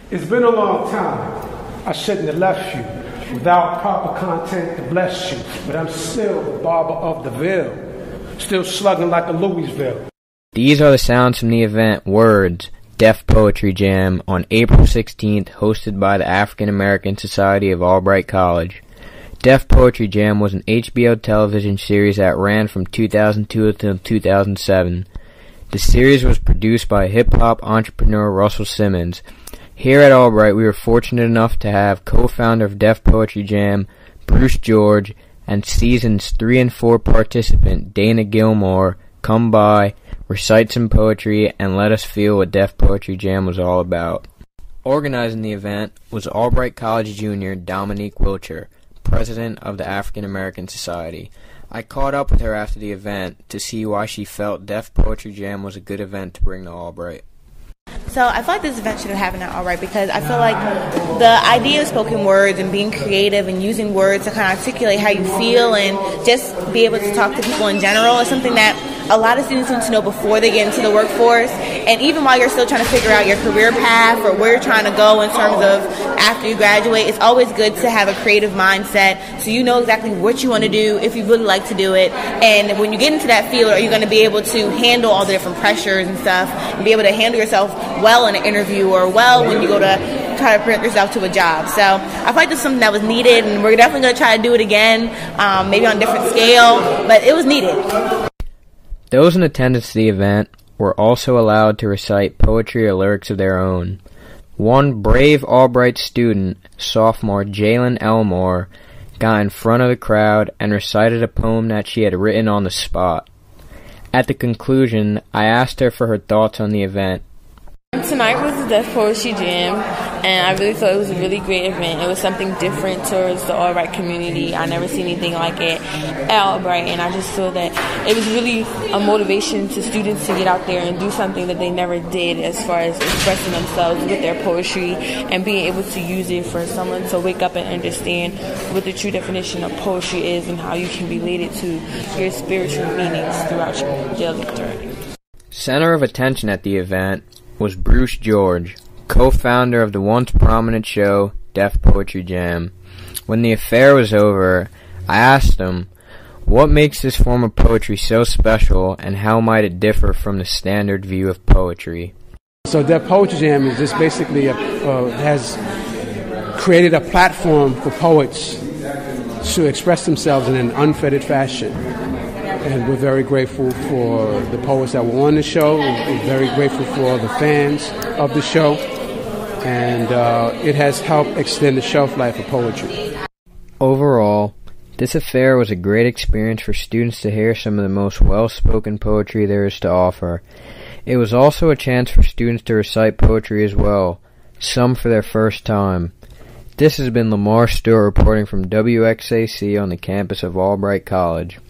It's been a long time. I shouldn't have left you without proper content to bless you, but I'm still the barber of the Ville, still slugging like a Louisville. These are the sounds from the event Words, Def Poetry Jam on April 16th, hosted by the African American Society of Albright College. Def Poetry Jam was an HBO television series that ran from 2002 until 2007. The series was produced by hip-hop entrepreneur Russell Simmons. Here at Albright, we were fortunate enough to have co-founder of Def Poetry Jam, Bruce George, and Seasons 3 and 4 participant Dana Gilmore come by, recite some poetry, and let us feel what Def Poetry Jam was all about. Organizing the event was Albright College junior Dominique Wilcher, president of the African American Society. I caught up with her after the event to see why she felt Def Poetry Jam was a good event to bring to Albright. So I feel like this event should have happened at Albright because I feel like the idea of spoken words and being creative and using words to kind of articulate how you feel and just be able to talk to people in general is something that a lot of students need to know before they get into the workforce, and even while you're still trying to figure out your career path or where you're trying to go in terms of after you graduate. It's always good to have a creative mindset so you know exactly what you want to do if you really like to do it, and when you get into that field, are you going to be able to handle all the different pressures and stuff and be able to handle yourself well in an interview or well when you go to try to present yourself to a job. So I feel like this is something that was needed, and we're definitely going to try to do it again, maybe on a different scale, but it was needed. Those in attendance to the event were also allowed to recite poetry or lyrics of their own. One brave Albright student, sophomore Jalen Elmore, got in front of the crowd and recited a poem that she had written on the spot. At the conclusion, I asked her for her thoughts on the event. Tonight was the Def Poetry Jam, and I really thought it was a really great event. It was something different towards the Albright community. I never seen anything like it at Albright, and I just feel that it was really a motivation to students to get out there and do something that they never did as far as expressing themselves with their poetry and being able to use it for someone to wake up and understand what the true definition of poetry is and how you can relate it to your spiritual meanings throughout your daily journey. Center of attention at the event was Bruce George, co-founder of the once prominent show Def Poetry Jam. When the affair was over, I asked him, what makes this form of poetry so special, and how might it differ from the standard view of poetry? So Def Poetry Jam is just basically has created a platform for poets to express themselves in an unfettered fashion. And we're very grateful for the poets that were on the show. We're very grateful for the fans of the show. And it has helped extend the shelf life of poetry. Overall, this affair was a great experience for students to hear some of the most well-spoken poetry there is to offer. It was also a chance for students to recite poetry as well, some for their first time. This has been Lamar Stewart reporting from WXAC on the campus of Albright College.